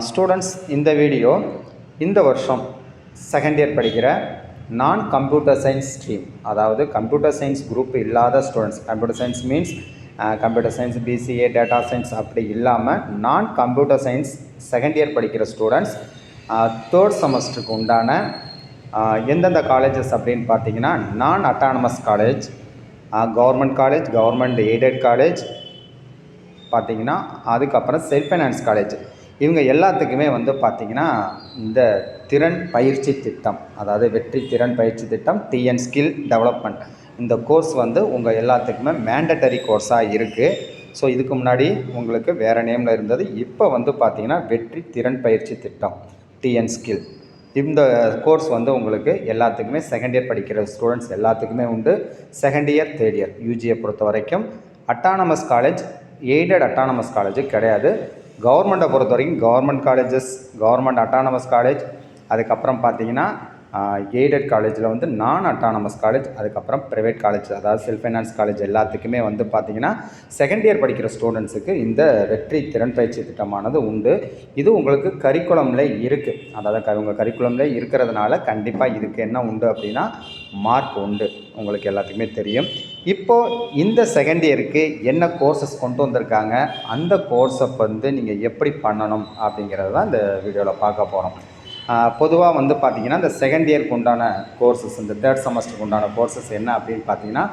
Students, இந்த video இந்த வருஷம் செகண்ட் இயர் படிக்கிற நான் கம்ப்யூட்டர் சயின்ஸ் ஸ்ட்ரீம், அதாவது கம்ப்யூட்டர் சயின்ஸ் குரூப் இல்லாத students, computer science means computer science, BCA, data science அப்படி இல்லாமல் நான் கம்ப்யூட்டர் சயின்ஸ் செகண்ட் இயர் படிக்கிற ஸ்டூடெண்ட்ஸ் தேர்ட் செமஸ்டருக்கு உண்டான எந்தெந்த காலேஜஸ் அப்படின்னு பார்த்தீங்கன்னா, நான் autonomous college, government college, government aided college பார்த்திங்கன்னா, அதுக்கப்புறம் செல்ஃப் ஃபைனான்ஸ் காலேஜ், இவங்க எல்லாத்துக்குமே வந்து பார்த்திங்கன்னா இந்த திறன் பயிற்சி திட்டம், அதாவது வெற்றி திறன் பயிற்சி திட்டம், டிஎன் ஸ்கில் டெவலப்மெண்ட், இந்த கோர்ஸ் வந்து உங்கள் எல்லாத்துக்குமே மேண்டட்டரி கோர்ஸாக இருக்குது. ஸோ இதுக்கு முன்னாடி உங்களுக்கு வேறு நேமில் இருந்தது, இப்போ வந்து பார்த்திங்கன்னா வெற்றி திறன் பயிற்சி திட்டம் டிஎன் ஸ்கில், இந்த கோர்ஸ் வந்து உங்களுக்கு எல்லாத்துக்குமே செகண்ட் இயர் படிக்கிற ஸ்டூடெண்ட்ஸ் எல்லாத்துக்குமே உண்டு. செகண்ட் இயர், தேர்ட் இயர் யூஜியை பொறுத்த வரைக்கும் autonomous college, aided autonomous college கிடையாது. கவர்மெண்ட்டை பொறுத்த வரைக்கும் government colleges, government autonomous college, அதுக்கப்புறம் பார்த்தீங்கன்னா எய்டட் காலேஜில் வந்து நான் அட்டானமஸ் காலேஜ், அதுக்கப்புறம் ப்ரைவேட் காலேஜ், அதாவது செல்ஃப் ஃபைனான்ஸ் காலேஜ் எல்லாத்துக்குமே வந்து பார்த்திங்கன்னா செகண்ட் இயர் படிக்கிற ஸ்டூடெண்ட்ஸுக்கு இந்த வெற்றி திறன் பயிற்சி திட்டமானது உண்டு. இது உங்களுக்கு கரிக்குலமில் இருக்குது, அதாவது உங்கள் கரிக்குலமில் இருக்கிறதுனால கண்டிப்பாக இதுக்கு என்ன உண்டு அப்படின்னா மார்க் உண்டு, உங்களுக்கு எல்லாத்துக்குமே தெரியும். இப்போது இந்த செகண்ட் இயருக்கு என்ன கோர்சஸ் கொண்டு வந்திருக்காங்க, அந்த கோர்ஸை வந்து நீங்கள் எப்படி பண்ணணும் அப்படிங்கிறது தான் இந்த வீடியோவில் பார்க்க போகிறோம். பொதுவாக வந்து பார்த்திங்கன்னா இந்த செகண்ட் இயருக்கு உண்டான கோர்சஸ், இந்த தேர்ட் செமஸ்டருக்கு உண்டான கோர்சஸ் என்ன அப்படின்னு பார்த்தீங்கன்னா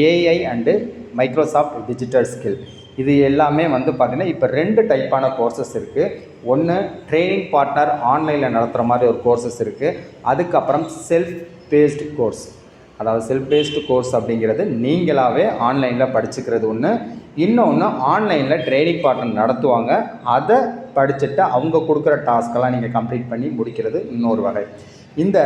AI and Microsoft digital skill, இது எல்லாமே வந்து பார்த்திங்கன்னா இப்போ 2 டைப்பான கோர்சஸ் இருக்குது. ஒன்று ட்ரைனிங் பார்ட்னர் ஆன்லைனில் நடத்துகிற மாதிரி ஒரு கோர்சஸ் இருக்குது. அதுக்கப்புறம் செல்ஃப் பேஸ்டு கோர்ஸ், அதாவது செல்ஃப் பேஸ்டு கோர்ஸ் அப்படிங்கிறது நீங்களாகவே ஆன்லைனில் படிச்சுக்கிறது ஒன்று. இன்னொன்று ஆன்லைனில் ட்ரைனிங் பார்ட்னர் நடத்துவாங்க, அதை படிச்சுட்டு அவங்க கொடுக்குற டாஸ்க்கெல்லாம் நீங்கள் கம்ப்ளீட் பண்ணி முடிக்கிறது இன்னொரு வகை. இந்த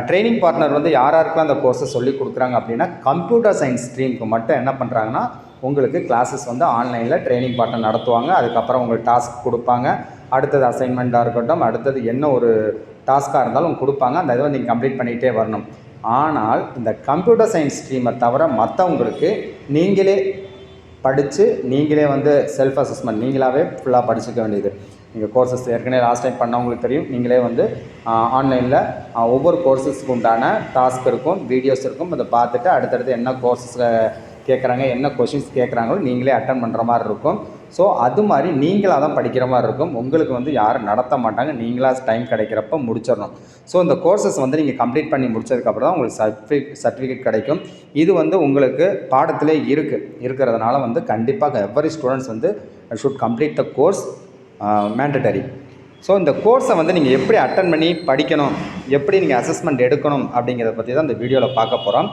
ட்ரைனிங் பார்ட்னர் வந்து யாருக்கெல்லாம் அந்த கோர்ஸை சொல்லி கொடுக்குறாங்க அப்படின்னா, கம்ப்யூட்டர் சயின்ஸ் ஸ்ட்ரீமுக்கு மட்டும் என்ன பண்ணுறாங்கன்னா உங்களுக்கு கிளாஸஸ் வந்து ஆன்லைனில் ட்ரைனிங் பார்ட்னர் நடத்துவாங்க. அதுக்கப்புறம் உங்களுக்கு டாஸ்க் கொடுப்பாங்க, அடுத்தது அசைன்மெண்ட்டாக இருக்கட்டும், அடுத்தது என்ன ஒரு டாஸ்க்காக இருந்தாலும் கொடுப்பாங்க, அந்த இதை நீங்கள் கம்ப்ளீட் பண்ணிகிட்டே வரணும். ஆனால் இந்த கம்ப்யூட்டர் சயின்ஸ் ஸ்ட்ரீமை தவிர மற்றவங்களுக்கு நீங்களே படித்து நீங்களே வந்து செல்ஃப் அசஸ்மெண்ட் நீங்களாகவே ஃபுல்லாக படிச்சுக்க வேண்டியது. நீங்கள் கோர்சஸ் ஏற்கனவே லாஸ்ட் டைம் பண்ணவங்களுக்கு தெரியும், நீங்களே வந்து ஆன்லைனில் ஒவ்வொரு கோர்சஸ்க்கு உண்டான டாஸ்க் இருக்கும், வீடியோஸ் இருக்கும், அதை பார்த்துட்டு அடுத்தடுத்து என்ன கோர்சஸ் கேட்குறாங்க, என்ன கொஷின்ஸ் கேட்குறாங்களோ நீங்களே அட்டன் பண்ணுற மாதிரி இருக்கும். ஸோ அது மாதிரி நீங்களாக தான் படிக்கிற மாதிரி இருக்கும், உங்களுக்கு வந்து யாரும் நடத்த மாட்டாங்க, நீங்களாக டைம் கிடைக்கிறப்ப முடிச்சிடணும். ஸோ இந்த கோர்சஸ் வந்து நீங்கள் கம்ப்ளீட் பண்ணி முடிச்சதுக்கப்புறம் தான் உங்களுக்கு சர்டிஃபிகேட் கிடைக்கும். இது வந்து உங்களுக்கு பாடத்திலே இருக்கிறதுனால வந்து கண்டிப்பாக எவ்வரி ஸ்டூடெண்ட்ஸ் வந்து should complete the course mandatory. So இந்த கோர்ஸை வந்து நீங்கள் எப்படி அட்டன் பண்ணி படிக்கணும், எப்படி நீங்கள் அசஸ்மெண்ட் எடுக்கணும் அப்படிங்கிறத பற்றி தான் இந்த வீடியோவில் பார்க்க போகிறோம்.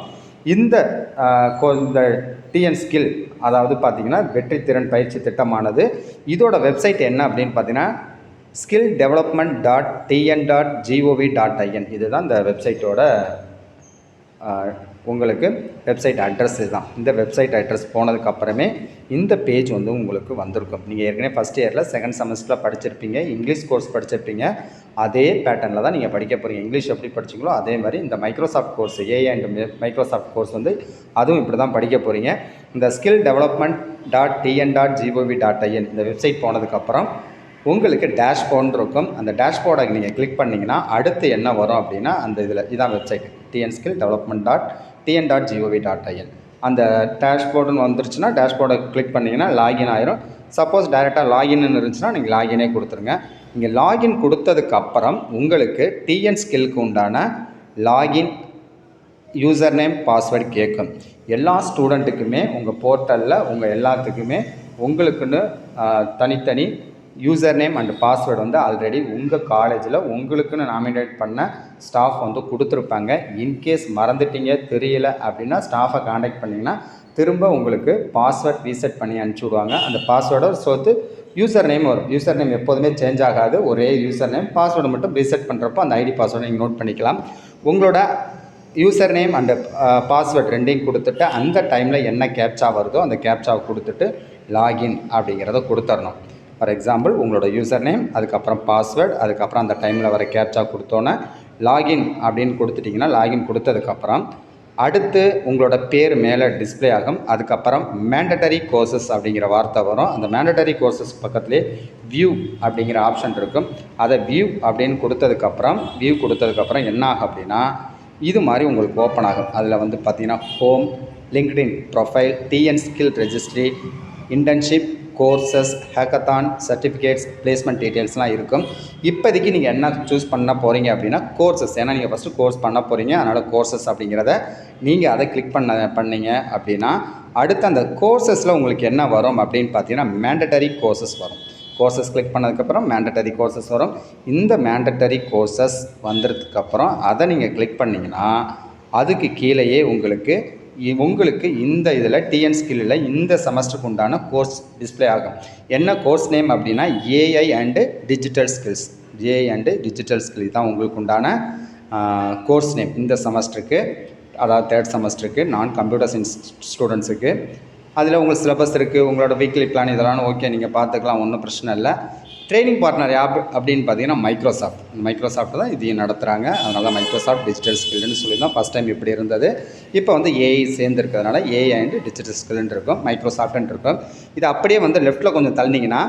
இந்த டிஎன் ஸ்கில், அதாவது பார்த்திங்கன்னா வெற்றி திறன் பயிற்சி திட்டமானது, இதோட வெப்சைட் என்ன அப்படின்னு பார்த்தீங்கன்னா skilldevelopment.tn.gov.in, இதுதான் இந்த வெப்சைட்டோட உங்களுக்கு வெப்சைட் அட்ரஸ். இதுதான் இந்த வெப்சைட் அட்ரஸ். போனதுக்கப்புறமே இந்த பேஜ் வந்து உங்களுக்கு வந்திருக்கும். நீங்கள் ஏற்கனவே ஃபஸ்ட் இயரில் செகண்ட் செமஸ்டரில் படிச்சிருப்பீங்க, இங்கிலீஷ் கோர்ஸ் படிச்சிருப்பீங்க, அதே பேட்டர்னில் தான் நீங்கள் படிக்க போகிறீங்க. இங்கிலீஷ் எப்படி படிச்சிங்களோ அதே மாதிரி இந்த Microsoft course, AI and Microsoft course வந்து அதுவும் இப்படி தான் படிக்க போகிறீங்க. இந்த skilldevelopment.tn.gov.in இந்த வெப்சைட் போனதுக்கப்புறம் உங்களுக்கு டேஷ்போர்டு இருக்கும். அந்த டேஷ்போர்டை நீங்கள் கிளிக் பண்ணிங்கன்னா அடுத்து என்ன வரும் அப்படின்னா, அந்த இதான் வெப்சைட் tnskill.development.tn.gov.in. அந்த டேஷ்போர்டுன்னு வந்துருச்சுன்னா டேஷ்போர்டை கிளிக் பண்ணிங்கன்னா லாகின் ஆயிரும். சப்போஸ் டைரெக்டாக லாகின்னு இருந்துச்சுன்னா நீங்கள் லாகினே கொடுத்துருங்க. நீங்கள் லாகின் கொடுத்ததுக்கப்புறம் உங்களுக்கு டிஎன் ஸ்கில்க்கு உண்டான லாகின் யூசர் நேம் பாஸ்வேர்டு கேட்கும். எல்லா ஸ்டூடெண்ட்டுக்குமே உங்கள் போர்ட்டலில் உங்கள் எல்லாத்துக்குமே உங்களுக்குன்னு தனித்தனி யூசர் நேம் அண்ட் பாஸ்வேர்டு வந்து ஆல்ரெடி உங்கள் காலேஜில் உங்களுக்குன்னு நாமினேட் பண்ண ஸ்டாஃப் வந்து கொடுத்துருப்பாங்க. இன்கேஸ் மறந்துட்டீங்க, தெரியல அப்படின்னா ஸ்டாஃபை காண்டாக்ட் பண்ணிங்கன்னா திரும்ப உங்களுக்கு பாஸ்வேர்ட் ரீசெட் பண்ணி அனுப்பிச்சி விடுவாங்க. அந்த பாஸ்வேர்டை சேர்த்து யூசர் நேம் வரும். யூசர் நேம் எப்போதுமே சேஞ்ச் ஆகாது, ஒரே யூசர் நேம். பாஸ்வேர்டு மட்டும் ரீசெட் பண்ணுறப்போ அந்த ஐடி பாஸ்வேர்டை நீங்கள் நோட் பண்ணிக்கலாம். உங்களோட யூசர் நேம் அண்ட் பாஸ்வேர்ட் ரெண்டையும் கொடுத்துட்டு அந்த டைமில் என்ன கேப்சா வருதோ அந்த கேப்சாவை கொடுத்துட்டு லாகின் அப்படிங்கிறத கொடுத்துடணும். ஃபார் எக்ஸாம்பிள் உங்களோட யூசர் நேம், அதுக்கப்புறம் பாஸ்வேர்டு, அதுக்கப்புறம் அந்த டைமில் வர கேப்சா கொடுத்தோன்னே லாகின் அப்படின்னு கொடுத்துட்டிங்கன்னா, லாகின் கொடுத்ததுக்கப்புறம் அடுத்து உங்களோட பேர் மேலே டிஸ்பிளே ஆகும். அதுக்கப்புறம் மேண்டட்டரி கோர்சஸ் அப்படிங்கிற வார்த்தை வரும். அந்த மேண்டட்டரி கோர்சஸ் பக்கத்துலேயே வியூ அப்படிங்கிற ஆப்ஷன் இருக்கும். அதை வியூ அப்படின்னு கொடுத்ததுக்கப்புறம் என்ன ஆகும் அப்படின்னா, இது மாதிரி உங்களுக்கு ஓப்பன் ஆகும். அதில் வந்து பார்த்திங்கன்னா home, LinkedIn profile, TN skill registry, internship, courses, hackathon, certificates, placement டீட்டெயில்ஸ்லாம் இருக்கும். இப்போதைக்கு நீங்கள் என்ன சூஸ் பண்ண போகிறீங்க அப்படின்னா கோர்சஸ். ஏன்னா நீங்கள் ஃபஸ்ட்டு கோர்ஸ் பண்ண போகிறீங்க, அதனால் கோர்சஸ் அப்படிங்கிறத நீங்கள் அதை கிளிக் பண்ணீங்க அப்படின்னா அடுத்து அந்த கோர்சஸில் உங்களுக்கு என்ன வரும் அப்படின்னு பார்த்தீங்கன்னா மேண்டட்டரி கோர்சஸ் வரும். கோர்சஸ் கிளிக் பண்ணதுக்கப்புறம் மேண்டட்டரி கோர்சஸ் வரும். இந்த மேண்டட்டரி கோர்சஸ் வந்ததுக்கப்புறம் அதை நீங்கள் கிளிக் பண்ணிங்கன்னா அதுக்கு கீழேயே உங்களுக்கு இந்த இதில் டிஎன் ஸ்கில்லில் இந்த செமஸ்டருக்கு உண்டான கோர்ஸ் டிஸ்பிளே ஆகும். என்ன கோர்ஸ் நேம் அப்படின்னா AI and digital skills. AI and digital skill தான் உங்களுக்கு உண்டான கோர்ஸ் நேம் இந்த செமஸ்டருக்கு, அதாவது 3rd செமஸ்டருக்கு நான் கம்ப்யூட்டர் சயின்ஸ் ஸ்டூடெண்ட்ஸுக்கு. அதில் உங்களுக்கு சிலபஸ் இருக்குது, உங்களோட வீக்லி பிளான் இதெல்லாம் ஓகே, நீங்கள் பார்த்துக்கலாம், ஒன்றும் பிரச்சனை இல்லை. ட்ரைனிங் பார்ட்னர் ஆப் அப்படின்னு பார்த்தீங்கன்னா மைக்ரோசாஃப்ட் தான் இதையும் நடத்துகிறாங்க. அதனால தான் மைக்ரோசாஃப்ட் டிஜிட்டல் ஸ்கில்னு சொல்லி தான் ஃபஸ்ட் டைம் இப்படி இருந்தது. இப்போ வந்து ஏஐ சேர்ந்துருக்கிறதுனால ஏஐ அண்ட் டிஜிட்டல் ஸ்கில்னு இருக்கும், மைக்ரோசாஃப்ட்னு இருக்கும். இது அப்படியே வந்து லெஃப்ட்டில் கொஞ்சம் தள்ளினீங்கன்னா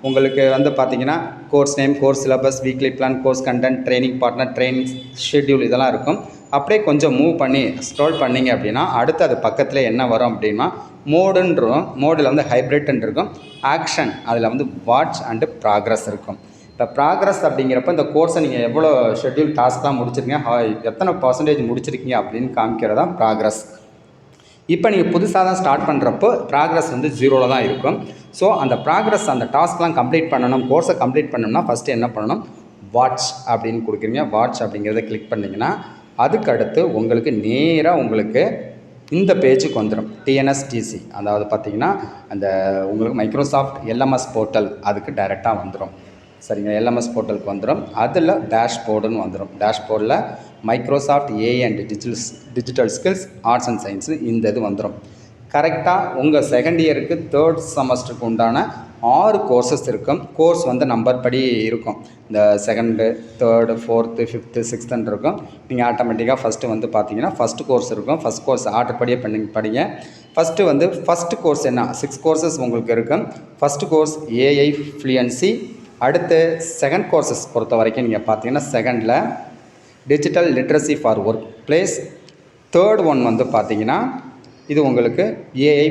உங்களுக்கு வந்து பார்த்தீங்கன்னா course name, course syllabus, weekly plan, course content, training partner, training schedule இதெல்லாம் இருக்கும். அப்படியே கொஞ்சம் மூவ் பண்ணி ஸ்க்ரோல் பண்ணிங்க அப்படின்னா அடுத்து அது பக்கத்தில் என்ன வரும் அப்படின்னா மோடில் வந்து ஹைப்ரிட்ன்னு இருக்கும். ஆக்ஷன் அதில் வந்து வாட்ச் அண்டு ப்ராக்ரஸ் இருக்கும். இப்போ ப்ராக்ரஸ் அப்படிங்கிறப்ப இந்த கோர்ஸை நீங்கள் எவ்வளோ ஷெட்யூல் டாஸ்க்லாம் முடிச்சிருக்கீங்க, எத்தனை பர்சன்டேஜ் முடிச்சிருக்கீங்க அப்படின்னு காமிக்கிறதா ப்ராக்ரஸ். இப்போ நீங்கள் புதுசாக தான் ஸ்டார்ட் பண்ணுறப்போ ப்ராக்ரஸ் வந்து 0ல் தான் இருக்கும். ஸோ அந்த ப்ராக்ரஸ், அந்த டாஸ்க்லாம் கம்ப்ளீட் பண்ணணும், கோர்ஸை கம்ப்ளீட் பண்ணணும்னா ஃபஸ்ட்டு என்ன பண்ணணும், வாட்ச் அப்படின்னு கொடுக்குறீங்க. வாட்ச் அப்படிங்கிறத கிளிக் பண்ணிங்கன்னா அதுக்கு அடுத்து உங்களுக்கு நேராக உங்களுக்கு இந்த பேஜுக்கு வந்துடும். டிஎன்எஸ்டிசி, அதாவது பார்த்திங்கன்னா அந்த உங்களுக்கு மைக்ரோசாஃப்ட் எல்எம்எஸ் போர்ட்டல் அதுக்கு டைரெக்டாக வந்துடும். சரிங்க, எல்எம்எஸ் போர்ட்டலுக்கு வந்துடும். அதில் டேஷ்போர்டுன்னு வந்துடும். டேஷ்போர்டில் Microsoft AI and digital skills, arts and science இந்த இது வந்துடும். கரெக்டாக உங்கள் செகண்ட் இயருக்கு 3rd செமஸ்டருக்கு உண்டான 6 கோர்சஸ் இருக்கும். கோர்ஸ் வந்து நம்பர் படி இருக்கும். இந்த 2nd, 3rd, 4th, 5th, 6th இருக்கும். நீங்கள் ஆட்டோமேட்டிக்காக ஃபஸ்ட்டு வந்து பார்த்தீங்கன்னா ஃபஸ்ட்டு கோர்ஸ் இருக்கும். ஃபஸ்ட் கோர்ஸ் ஆர்டர் படியே படிங்க. ஃபஸ்ட்டு வந்து ஃபஸ்ட்டு கோர்ஸ் என்ன, 6 கோர்சஸ் உங்களுக்கு இருக்கும். First course AI fluency. அடுத்து செகண்ட் கோர்சஸ் பொறுத்த வரைக்கும் நீங்கள் பார்த்தீங்கன்னா செகண்டில் digital literacy for work place. 3rd one வந்து பார்த்தீங்கன்னா இது உங்களுக்கு ஏஐ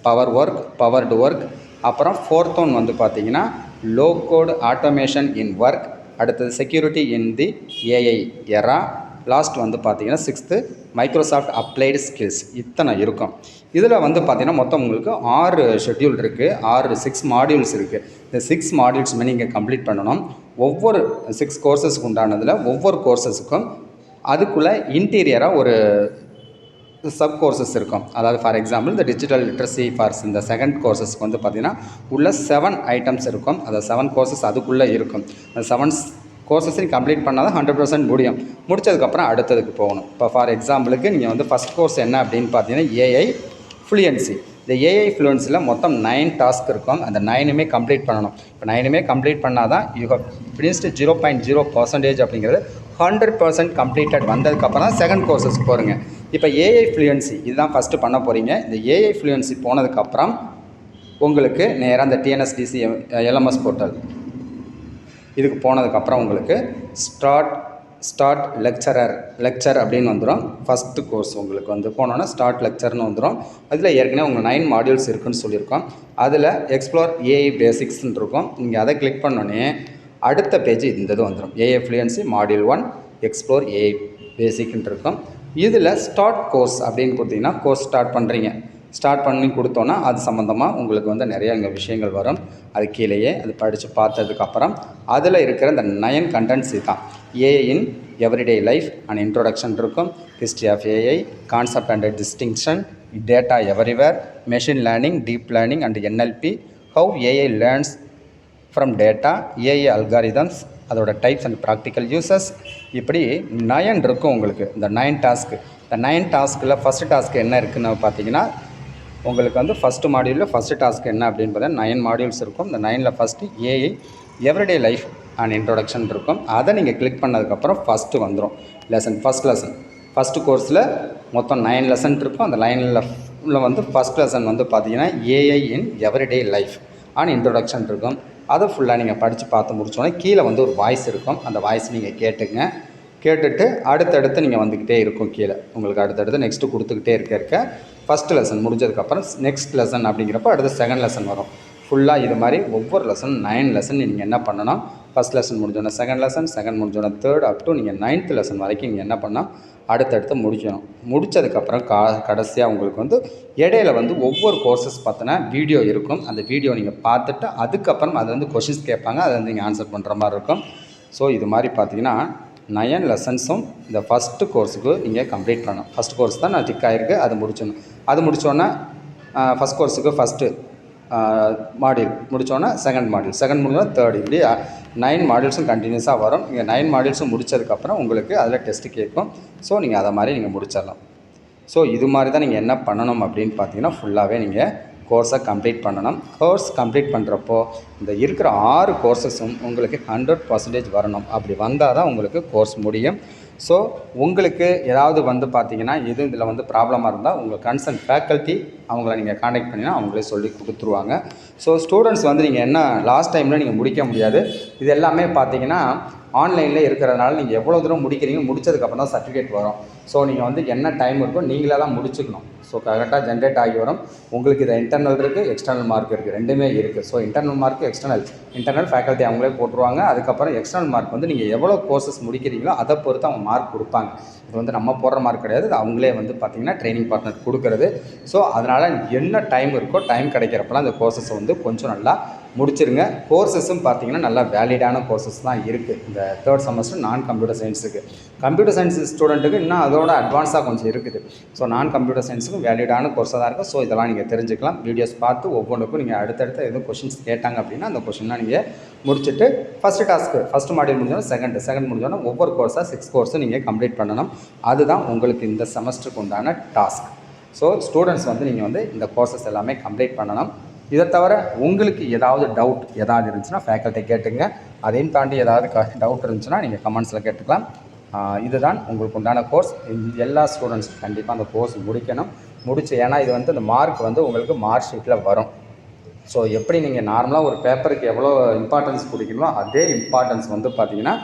பவர்டு ஒர்க். அப்புறம் 4th ஒன் வந்து பார்த்தீங்கன்னா low code automation in work. அடுத்தது security in the AI era. Last வந்து பார்த்தீங்கன்னா 6th மைக்ரோசாஃப்ட் அப்ளைடு ஸ்கில்ஸ். இத்தனை இருக்கும். இதில் வந்து பார்த்தீங்கன்னா மொத்தம் உங்களுக்கு 6 ஷெட்யூல் இருக்குது, 6 மாடியூல்ஸ் இருக்குது. இந்த 6 மாடியூல்ஸுமே நீங்கள் கம்ப்ளீட் பண்ணணும். ஒவ்வொரு 6 கோர்சஸ்க்கு உண்டானதில் ஒவ்வொரு கோர்சஸுக்கும் அதுக்குள்ளே இன்டீரியராக ஒரு சப் கோர்சஸ் இருக்கும். அதாவது ஃபார் எக்ஸாம்பிள் இந்த டிஜிட்டல் லிட்ரஸி ஃபார்ஸ் இந்த செகண்ட் கோர்சஸ்க்கு வந்து பார்த்திங்கன்னா உள்ள 7 ஐட்டம்ஸ் இருக்கும். அந்த 7 கோர்சஸ் அதுக்குள்ளே இருக்கும். அந்த 7 கோர்சஸையும் கம்ப்ளீட் பண்ணால் தான் 100% முடியும். முடித்ததுக்கப்புறம் அடுத்ததுக்கு போகணும். இப்போ ஃபார் எக்ஸாம்பிளுக்கு நீங்கள் வந்து ஃபஸ்ட் கோர்ஸ் என்ன அப்படின்னு பார்த்தீங்கன்னா ஏஐ ஃப்ளூயன்சி. இந்த ஏஐ ஃப்ளூயன்சியில் மொத்தம் 9 டாஸ்க் இருக்கும். அந்த 9மே கம்ப்ளீட் பண்ணணும். இப்போ 9மே கம்ப்ளீட் பண்ணால் தான் யூ ஹவ் ஃபினிஷ்டு 0.0% அப்படிங்கிறது 100% கம்ப்ளீட்டட் வந்ததுக்கப்புறம் தான் செகண்ட் கோர்சஸ்க்கு போகிறீங்க. இப்போ ஏஐ ஃப்ளூயன்சி இதுதான் ஃபஸ்ட்டு பண்ண போகிறீங்க. இந்த ஏஐ ஃப்ளூயன்சி போனதுக்கப்புறம் உங்களுக்கு நேராக அந்த டிஎன்எஸ்டிசி எல்எம்எஸ் போர்ட்டல் இதுக்கு போனதுக்கப்புறம் உங்களுக்கு ஸ்டார்ட் லெக்சர் அப்படின்னு வந்துடும். ஃபஸ்ட்டு கோர்ஸ் உங்களுக்கு வந்து போனோன்னா ஸ்டார்ட் லெக்சர்னு வந்துடும். அதில் ஏற்கனவே உங்களுக்கு 9 மாடியூல்ஸ் இருக்குதுன்னு சொல்லியிருக்கோம். அதில் எக்ஸ்ப்ளோர் ஏஐ பேசிக்ஸ்ன்னு இருக்கும். நீங்கள் அதை கிளிக் பண்ணோன்னே அடுத்த பேஜ் இந்த இது வந்துடும். AI fluency module 1 explore AI பேசிக்னு இருக்கும். இதில் ஸ்டார்ட் கோர்ஸ் அப்படின்னு கொடுத்தீங்கன்னா கோர்ஸ் ஸ்டார்ட் பண்ணி கொடுத்தோன்னா அது சம்மந்தமாக உங்களுக்கு வந்து நிறையா இங்கே விஷயங்கள் வரும். அது கீழேயே அது படித்து பார்த்ததுக்கப்புறம் அதில் இருக்கிற இந்த 9 கண்டென்ட்ஸ் தான். AI in everyday life and introduction இருக்கும். History of AI, concept and distinction, data everywhere, machine learning, deep learning and NLP, how AI learns from data, AI algorithms, அதோட டைப்ஸ் அண்ட் ப்ராக்டிக்கல் யூசஸ். இப்படி 9 இருக்கும் உங்களுக்கு. இந்த 9 task. இந்த 9 டாஸ்கில் first task என்ன இருக்குதுன்னு பார்த்தீங்கன்னா உங்களுக்கு வந்து ஃபஸ்ட்டு மாடியூலில் ஃபஸ்ட்டு டாஸ்க் என்ன அப்படின்னு பார்த்தீங்கன்னா 9 மாடியூல்ஸ் இருக்கும். இந்த 9ல் first AI everyday life and introduction இருக்கும். அதை நீங்கள் கிளிக் பண்ணதுக்கப்புறம் ஃபஸ்ட்டு வந்துடும் ஃபஸ்ட் லெசன். ஃபஸ்ட்டு கோர்ஸில் மொத்தம் 9 லெசன் இருக்கும். அந்த 9ல் வந்து ஃபஸ்ட் லெசன் வந்து பார்த்தீங்கன்னா AI in everyday life on introduction இருக்கும். அதை ஃபுல்லாக நீங்கள் படித்து பார்த்து முடிச்சோடனே கீழே வந்து ஒரு வாய்ஸ் இருக்கும். அந்த வாய்ஸ் நீங்கள் கேட்டுங்க. கேட்டுட்டு அடுத்தடுத்து நீங்கள் வந்துக்கிட்டே இருக்கும். கீழே உங்களுக்கு அடுத்தடுத்து நெக்ஸ்ட்டு கொடுத்துக்கிட்டே இருக்க ஃபஸ்ட்டு லெசன் முடிஞ்சதுக்கப்புறம் நெக்ஸ்ட் லெசன் அப்படிங்கிறப்ப அடுத்து செகண்ட் லெசன் வரும். ஃபுல்லாக இது மாதிரி ஒவ்வொரு லெசன் 9 லெசன் நீங்கள் என்ன பண்ணணும், ஃபஸ்ட் லெசன் முடிஞ்சோடனே செகண்ட் லெசன், செகண்ட் முடிஞ்சோடனே தேர்ட் அப் டு நீங்கள் 9th லெசன் வரைக்கும் நீங்கள் என்ன பண்ணால் அடுத்தடுத்து முடிக்கணும். முடித்ததுக்கப்புறம் கடைசியாக உங்களுக்கு வந்து இடையில வந்து ஒவ்வொரு கோர்சஸ் பார்த்தினா வீடியோ இருக்கும். அந்த வீடியோ நீங்கள் பார்த்துட்டு அதுக்கப்புறம் அது வந்து கொஷின்ஸ் கேட்பாங்க, அதை வந்து நீங்கள் ஆன்சர் பண்ணுற மாதிரி இருக்கும். ஸோ இது மாதிரி பார்த்தீங்கன்னா 9 லெசன்ஸும் இந்த ஃபஸ்ட்டு கோர்ஸுக்கு நீங்கள் கம்ப்ளீட் பண்ணணும். ஃபஸ்ட் கோர்ஸ் தான் நான் டிக் ஆகிருக்கு, அது முடிச்சிடணும். அது முடித்தோன்னே ஃபஸ்ட் கோர்ஸுக்கு ஃபஸ்ட்டு மாடியூல் முடித்தோன்னே செகண்ட் மாடியூல், செகண்ட் முடிஞ்சோன்னா தேர்ட், இப்படி 9 மாடியூல்ஸும் கண்டினியூஸாக வரும். நீங்கள் 9 மாடியூல்ஸும் முடித்ததுக்கப்புறம் உங்களுக்கு அதில் டெஸ்ட்டு கேட்கும். ஸோ நீங்கள் அதை மாதிரி நீங்கள் முடிச்சிடலாம். ஸோ இது மாதிரி தான் நீங்கள் என்ன பண்ணணும் அப்படின்னு பார்த்தீங்கன்னா ஃபுல்லாகவே நீங்கள் கோர்ஸை கம்ப்ளீட் பண்ணணும். கோர்ஸ் கம்ப்ளீட் பண்ணுறப்போ இந்த இருக்கிற 6 கோர்ஸஸும் உங்களுக்கு 100% வரணும். அப்படி வந்தால் தான் உங்களுக்கு கோர்ஸ் முடியும். ஸோ உங்களுக்கு ஏதாவது வந்து பார்த்தீங்கன்னா இதில் வந்து ப்ராப்ளமாக இருந்தால் உங்கள் கன்சர்ன் ஃபேக்கல்ட்டி அவங்கள நீங்கள் காண்டாக்ட் பண்ணினா அவங்களே சொல்லி கொடுத்துருவாங்க. ஸோ ஸ்டூடெண்ட்ஸ் வந்து நீங்கள் என்ன லாஸ்ட் டைமில் நீங்கள் முடிக்க முடியாது. இது எல்லாமே பார்த்தீங்கன்னா ஆன்லைனில் இருக்கிறதுனால நீங்கள் எவ்வளோ தூரம் முடிக்கிறீங்க, முடித்ததுக்கப்புறம் தான் சர்டிஃபிகேட் வரும். ஸோ நீங்கள் வந்து என்ன டைம் இருக்கோ நீங்களே தான் முடிச்சுக்கணும். ஸோ கரெக்டாக ஜென்ரேட் ஆகி வரும். உங்களுக்கு இதை இன்டர்னல் இருக்குது, எக்ஸ்டர்னல் மார்க் இருக்குது, ரெண்டுமே இருக்குது. So internal mark internal faculty அவங்களே போட்டுருவாங்க. அதுக்கப்புறம் எக்ஸ்டர்னல் மார்க் வந்து நீங்கள் எவ்வளோ கோர்சஸ் முடிக்கிறீங்களோ அதை பொறுத்து அவங்க மார்க் கொடுப்பாங்க. இது வந்து நம்ம போடுற மார்க் கிடையாது, இது அவங்களே வந்து பார்த்திங்கன்னா ட்ரைனிங் பார்ட்னர் கொடுக்குறது. ஸோ அதனால் என்ன டைம் இருக்கோ டைம் கிடைக்கிறப்பெல்லாம் அந்த கோர்சஸை வந்து கொஞ்சம் நல்லா முடிச்சிருங்க. கோர்சஸும் பார்த்தீங்கன்னா நல்லா வேலிடான கோர்சஸ் தான் இருக்குது. இந்த தேர்ட் செமஸ்டர் நான் கம்ப்யூட்டர் சயின்ஸுக்கு, கம்ப்யூட்டர் சயின்ஸ் ஸ்டூடெண்ட்டுக்கு இன்னும் அதோட அட்வான்ஸாக கொஞ்சம் இருக்குது. ஸோ நான் கம்ப்யூட்டர் சயின்ஸுக்கும் வேலிடான கோர்ஸாக தான் இருக்குது. ஸோ இதெல்லாம் நீங்கள் தெரிஞ்சுக்கலாம். வீடியோஸ் பார்த்து ஒவ்வொன்றுக்கும் நீங்கள் அடுத்தடுத்து எதுவும் கொஷின்ஸ் கேட்டாங்க அப்படின்னா அந்த கொஷின்லாம் நீங்கள் முடிச்சுட்டு ஃபஸ்ட்டு டாஸ்க்கு ஃபஸ்ட்டு மாடியூல் முடிஞ்சோன்னா செகண்ட் முடிஞ்சோன்னா ஒவ்வொரு கோர்ஸாக 6 கோர்ஸும் நீங்கள் கம்ப்ளீட் பண்ணணும். அதுதான் உங்களுக்கு இந்த செமஸ்டருக்கு உண்டான டாஸ்க். ஸோ ஸ்டூடெண்ட்ஸ் வந்து நீங்கள் வந்து இந்த கோர்சஸ் எல்லாமே கம்ப்ளீட் பண்ணணும். இதை தவிர உங்களுக்கு ஏதாவது டவுட் ஏதாவது இருந்துச்சுன்னா ஃபேக்கல்ட்டி கேட்டுங்க. அதையும் தாண்டி ஏதாவது டவுட் இருந்துச்சுன்னா நீங்கள் கமெண்ட்ஸில் கேட்டுக்கலாம். இதுதான் உங்களுக்கு உண்டான கோர்ஸ். எல்லா ஸ்டூடெண்ட்ஸும் கண்டிப்பாக அந்த கோர்ஸ் முடிக்கணும். ஏன்னா இது வந்து அந்த மார்க் வந்து உங்களுக்கு மார்க் ஷீட்டில் வரும். ஸோ எப்படி நீங்கள் நார்மலாக ஒரு பேப்பருக்கு எவ்வளோ இம்பார்ட்டன்ஸ் கொடுக்கணுமோ அதே இம்பார்ட்டன்ஸ் வந்து பார்த்திங்கன்னா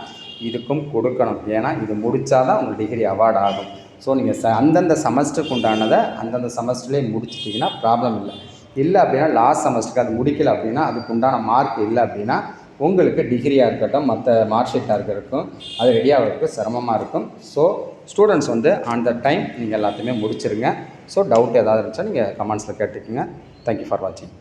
இதுக்கும் கொடுக்கணும். ஏன்னா இது முடித்தா தான் உங்களுக்கு டிகிரி அவார்ட் ஆகும். ஸோ நீங்கள் அந்தந்த செமஸ்டருக்கு உண்டானதை அந்தந்த செமஸ்டர்லேயே முடிச்சிட்டிங்கன்னா ப்ராப்ளம் இல்லை அப்படின்னா லாஸ்ட் செமஸ்டருக்கு அது முடிக்கலை அப்படின்னா அதுக்கு உண்டான மார்க் இல்லை அப்படின்னா உங்களுக்கு டிகிரியாக இருக்கட்டும் மற்ற மார்க் ஷீட்டாக இருக்கட்டும் அது ரெடியாகிறதுக்கு சிரமமாக இருக்கும். ஸோ ஸ்டூடெண்ட்ஸ் வந்து அந்த டைம் நீங்கள் எல்லாத்தையுமே முடிச்சிருங்க. ஸோ டவுட் ஏதாவது இருந்துச்சா நீங்கள் கமெண்ட்ஸில் கேட்டுக்கோங்க. தேங்க்யூ ஃபார் வாட்சிங்.